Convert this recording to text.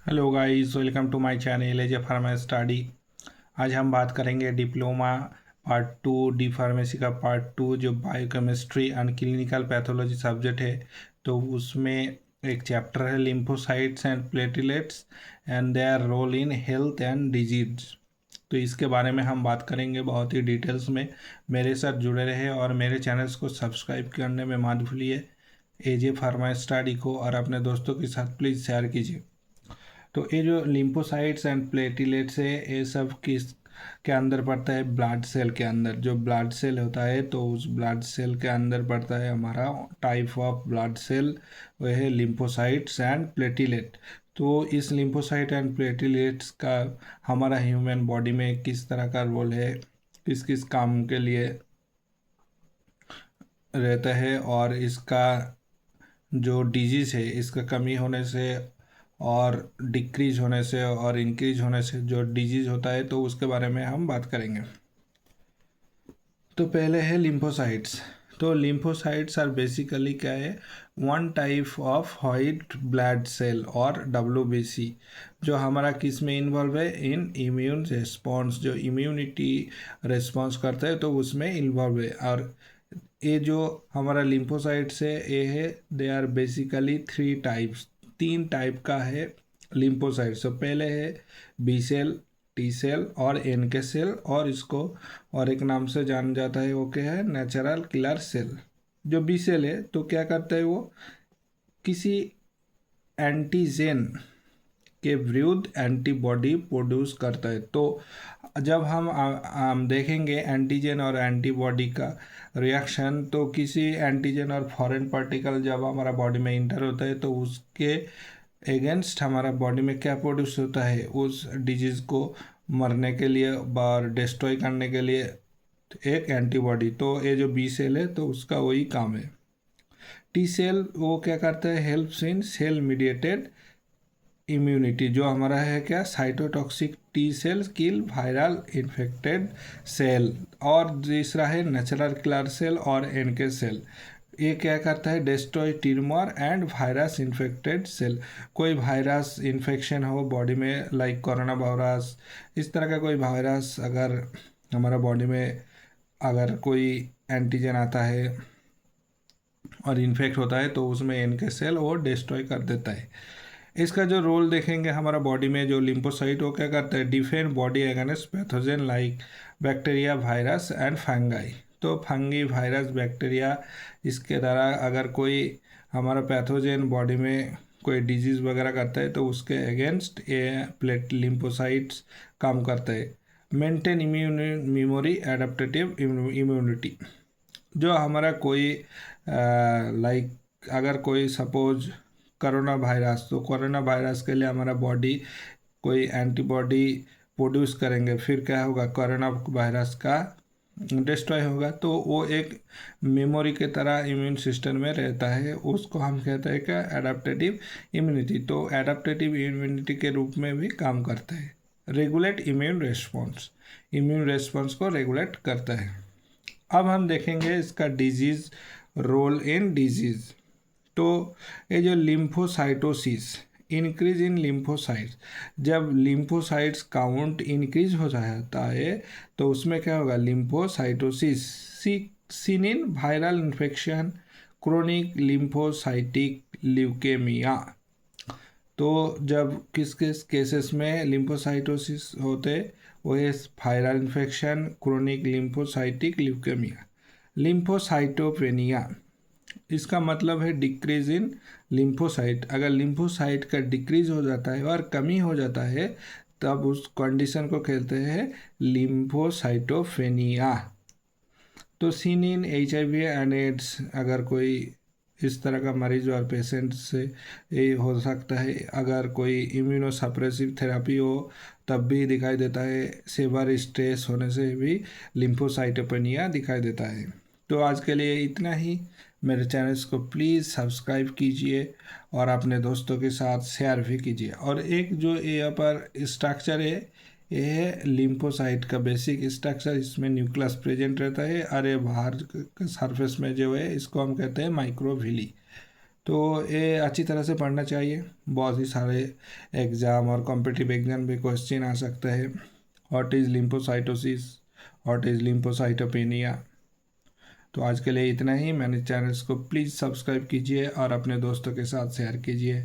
Hello guys, welcome to my channel AJ pharma study. आज हम बात करेंगे डिप्लोमा पार्ट 2 डी फार्मेसी का पार्ट 2 जो biochemistry and clinical pathology subject है। तो उसमें एक चैप्टर है lymphocytes and platelets and their role in health and disease. तो इसके बारे में हम बात करेंगे बहुत ही डिटेल्स में। मेरे साथ जुड़े रहे और मेरे चैनल्स को सब्सक्राइब करने में मत भूलिए एजे फार्मा स्टडी को, और अपने दोस्तों के साथ प्लीज़ शेयर कीजिए। तो ये जो लिम्फोसाइट्स एंड प्लेटिलेट्स है, ये सब किस के अंदर पड़ता है? ब्लड सेल के अंदर। जो ब्लड सेल होता है तो उस ब्लड सेल के अंदर पड़ता है हमारा टाइप ऑफ ब्लड सेल, वह है लिम्फोसाइट्स एंड प्लेटिलेट। तो इस लिम्फोसाइट एंड प्लेटिलेट्स का हमारा ह्यूमन बॉडी में किस तरह का रोल है, किस किस काम के लिए रहता है, और इसका जो डिजीज़ है इसका कमी होने से और डिक्रीज होने से और इंक्रीज होने से जो डिजीज़ होता है तो उसके बारे में हम बात करेंगे। तो पहले है लिम्फोसाइट्स। तो लिम्फोसाइट्स आर बेसिकली क्या है? One type of white blood cell और WBC, जो हमारा किस में इन्वॉल्व है? In immune response. जो इम्यूनिटी रिस्पॉन्स करता है तो उसमें इन्वॉल्व है। और ये जो हमारा लिम्फोसाइट्स है ये है, they are basically 3 types. 3 type का है लिम्फोसाइट्स। तो पहले है बी सेल, टी सेल और NK सेल, और इसको और एक नाम से जाना जाता है, वो क्या है? Natural killer cell. जो बी सेल है तो क्या करता है? वो किसी एंटीजेन के विरुद्ध एंटीबॉडी प्रोड्यूस करता है। तो जब हम देखेंगे एंटीजन और एंटीबॉडी का रिएक्शन, तो किसी एंटीजन और फॉरेन पार्टिकल जब हमारा बॉडी में इंटर होता है तो उसके अगेंस्ट हमारा बॉडी में क्या प्रोड्यूस होता है? उस डिजीज़ को मरने के लिए और डिस्ट्रॉय करने के लिए एक एंटीबॉडी। तो ये जो बी सेल है तो उसका वही काम है। टी सेल वो क्या करता है? Helps in cell mediated immunity. जो हमारा है क्या? Cytotoxic T cells kill viral infected cell. और तीसरा है नेचुरल किलर सेल और NK सेल। ये क्या करता है? Destroy tumour and virus infected cell. कोई वायरस इन्फेक्शन हो बॉडी में, लाइक कोरोना वायरस, इस तरह का कोई वायरस अगर हमारा बॉडी में अगर कोई एंटीजन आता है और इन्फेक्ट होता है तो उसमें NK सेल वो डिस्ट्रॉय कर देता है। इसका जो रोल देखेंगे हमारा बॉडी में, जो लिम्फोसाइट वो क्या करता है? Defend body against pathogen like bacteria, virus and fungi. तो फंगी, वायरस, बैक्टीरिया, इसके द्वारा अगर कोई हमारा पैथोजन बॉडी में कोई डिजीज़ वगैरह करता है तो उसके अगेंस्ट ये प्लेट लिम्फोसाइट्स काम करता है। Maintain immune memory, adaptive immunity. जो हमारा कोई लाइक अगर कोई सपोज कोरोना वायरस, तो कोरोना वायरस के लिए हमारा बॉडी कोई एंटीबॉडी प्रोड्यूस करेंगे, फिर क्या होगा? कोरोना वायरस का डिस्ट्रॉय होगा। तो वो एक मेमोरी के तरह इम्यून सिस्टम में रहता है, उसको हम कहते हैं क्या? एडाप्टेटिव इम्यूनिटी। तो एडाप्टेटिव इम्यूनिटी के रूप में भी काम करता है। Regulate immune response, immune response को रेगुलेट करता है। अब हम देखेंगे इसका डिजीज़ रोल इन डिजीज़। तो ये जो लिम्फोसाइटोसिस, इंक्रीज इन लिम्फोसाइट्स, जब लिम्फोसाइट्स काउंट इंक्रीज हो जाता है तो उसमें क्या होगा? Lymphocytosis. Seen in viral infection, chronic lymphocytic leukaemia. तो जब किस किस केसेस में लिम्फोसाइटोसिस होते? वो है viral infection, chronic lymphocytic leukaemia. Lymphocytopenia, इसका मतलब है डिक्रीज इन लिम्फोसाइट। अगर लिम्फोसाइट का डिक्रीज हो जाता है और कमी हो जाता है तब उस कंडीशन को कहते हैं लिम्फोसाइटोपेनिया। तो seen in HIV and AIDS, अगर कोई इस तरह का मरीज और पेशेंट से ये हो सकता है। अगर कोई इम्यूनोसप्रेसिव थेरेपी हो तब भी दिखाई देता है। सेवर स्ट्रेस होने से भी लिम्फोसाइटोपेनिया दिखाई देता है। तो आज के लिए इतना ही। मेरे चैनल्स को प्लीज़ सब्सक्राइब कीजिए और अपने दोस्तों के साथ शेयर भी कीजिए। और एक जो यहाँ पर स्ट्रक्चर है, ये है लिम्फोसाइट का बेसिक स्ट्रक्चर। इसमें न्यूक्लियस प्रेजेंट रहता है, अरे बाहर सरफेस में जो है इसको हम कहते हैं माइक्रोविली। तो ये अच्छी तरह से पढ़ना चाहिए। बहुत ही सारे एग्ज़ाम और कॉम्पिटिटिव एग्जाम में क्वेश्चन आ सकता है। What is lymphocytosis, what is lymphocytopenia. तो आज के लिए इतना ही। मैंने चैनल्स को प्लीज़ सब्सक्राइब कीजिए और अपने दोस्तों के साथ शेयर कीजिए।